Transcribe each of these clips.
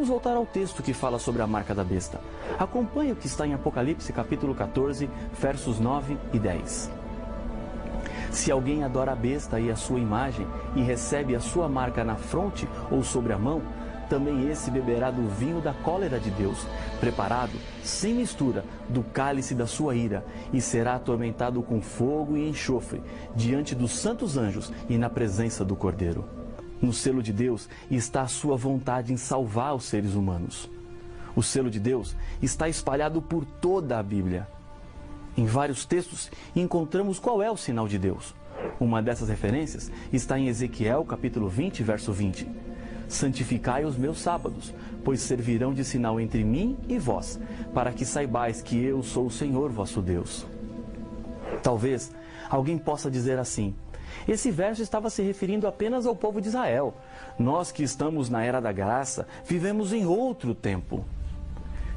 Vamos voltar ao texto que fala sobre a marca da besta. Acompanhe o que está em Apocalipse capítulo 14, versos 9 e 10. Se alguém adora a besta e a sua imagem, e recebe a sua marca na fronte ou sobre a mão, também esse beberá do vinho da cólera de Deus, preparado, sem mistura, do cálice da sua ira, e será atormentado com fogo e enxofre, diante dos santos anjos e na presença do Cordeiro. No selo de Deus está a sua vontade em salvar os seres humanos. O selo de Deus está espalhado por toda a Bíblia. Em vários textos encontramos qual é o sinal de Deus. Uma dessas referências está em Ezequiel capítulo 20, verso 20. Santificai os meus sábados, pois servirão de sinal entre mim e vós, para que saibais que eu sou o Senhor vosso Deus. Talvez alguém possa dizer assim: esse verso estava se referindo apenas ao povo de Israel. Nós que estamos na era da graça, vivemos em outro tempo.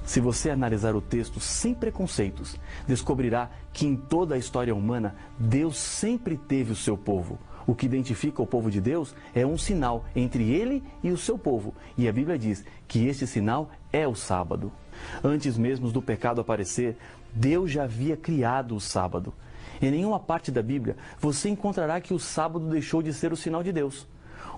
Se você analisar o texto sem preconceitos, descobrirá que em toda a história humana, Deus sempre teve o seu povo. O que identifica o povo de Deus é um sinal entre ele e o seu povo. E a Bíblia diz que esse sinal é o sábado. Antes mesmo do pecado aparecer, Deus já havia criado o sábado. Em nenhuma parte da Bíblia você encontrará que o sábado deixou de ser o sinal de Deus.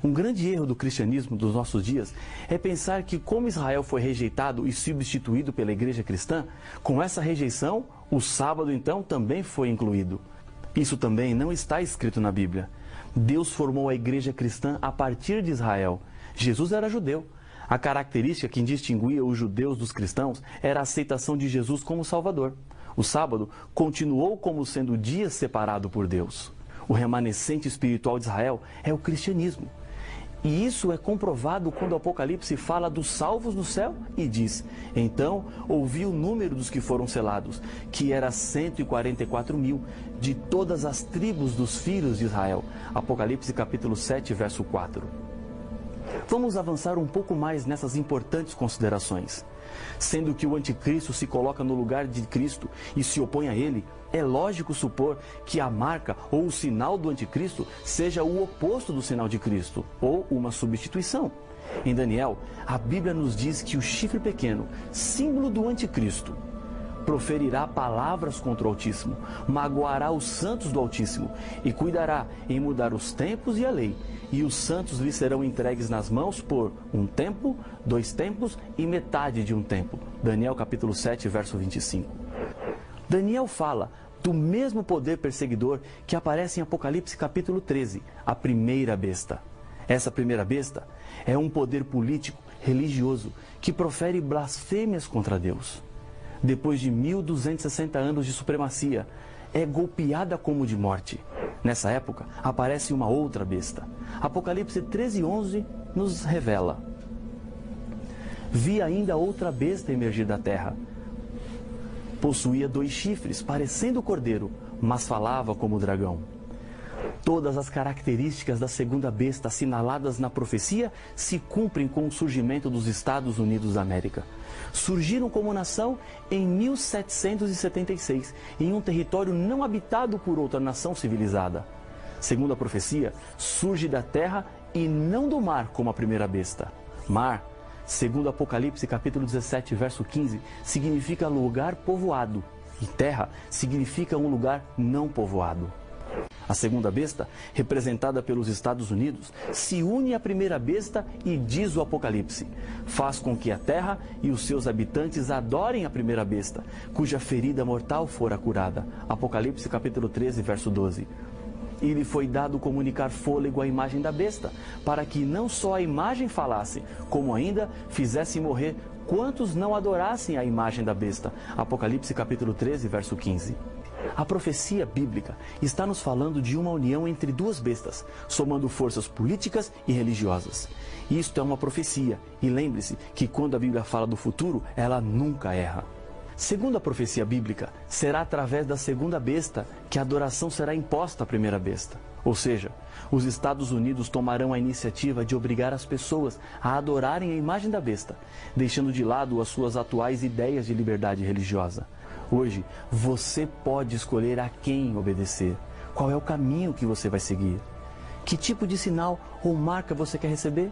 Um grande erro do cristianismo dos nossos dias é pensar que, como Israel foi rejeitado e substituído pela igreja cristã, com essa rejeição, o sábado então também foi incluído. Isso também não está escrito na Bíblia. Deus formou a igreja cristã a partir de Israel. Jesus era judeu. A característica que distinguia os judeus dos cristãos era a aceitação de Jesus como Salvador. O sábado continuou como sendo o dia separado por Deus. O remanescente espiritual de Israel é o cristianismo. E isso é comprovado quando o Apocalipse fala dos salvos no céu e diz: então ouvi o número dos que foram selados, que era 144.000, de todas as tribos dos filhos de Israel. Apocalipse capítulo 7, verso 4. Vamos avançar um pouco mais nessas importantes considerações. Sendo que o anticristo se coloca no lugar de Cristo e se opõe a ele, é lógico supor que a marca ou o sinal do anticristo seja o oposto do sinal de Cristo, ou uma substituição. Em Daniel, a Bíblia nos diz que o chifre pequeno, símbolo do anticristo, proferirá palavras contra o Altíssimo, magoará os santos do Altíssimo e cuidará em mudar os tempos e a lei. E os santos lhe serão entregues nas mãos por um tempo, 2 tempos e metade de um tempo. Daniel capítulo 7, verso 25. Daniel fala do mesmo poder perseguidor que aparece em Apocalipse capítulo 13, a primeira besta. Essa primeira besta é um poder político, religioso, que profere blasfêmias contra Deus. Depois de 1260 anos de supremacia, é golpeada como de morte. Nessa época, aparece uma outra besta. Apocalipse 13:11 nos revela: vi ainda outra besta emergir da terra. Possuía 2 chifres, parecendo cordeiro, mas falava como dragão. Todas as características da segunda besta assinaladas na profecia se cumprem com o surgimento dos Estados Unidos da América. Surgiram como nação em 1776, em um território não habitado por outra nação civilizada. Segundo a profecia, surge da terra e não do mar como a primeira besta. Mar, segundo Apocalipse capítulo 17, verso 15, significa lugar povoado, e terra significa um lugar não povoado. A segunda besta, representada pelos Estados Unidos, se une à primeira besta e diz o Apocalipse: faz com que a terra e os seus habitantes adorem a primeira besta, cuja ferida mortal fora curada. Apocalipse capítulo 13, verso 12. E lhe foi dado comunicar fôlego à imagem da besta, para que não só a imagem falasse, como ainda fizesse morrer quantos não adorassem a imagem da besta. Apocalipse capítulo 13, verso 15. A profecia bíblica está nos falando de uma união entre 2 bestas, somando forças políticas e religiosas. Isto é uma profecia, e lembre-se que quando a Bíblia fala do futuro, ela nunca erra. Segundo a profecia bíblica, será através da segunda besta que a adoração será imposta à primeira besta. Ou seja, os Estados Unidos tomarão a iniciativa de obrigar as pessoas a adorarem a imagem da besta, deixando de lado as suas atuais ideias de liberdade religiosa. Hoje, você pode escolher a quem obedecer. Qual é o caminho que você vai seguir? Que tipo de sinal ou marca você quer receber?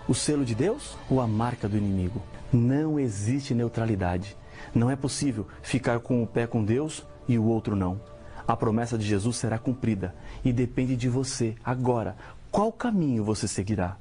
O selo de Deus ou a marca do inimigo? Não existe neutralidade. Não é possível ficar com o pé com Deus e o outro não. A promessa de Jesus será cumprida e depende de você, agora, qual caminho você seguirá.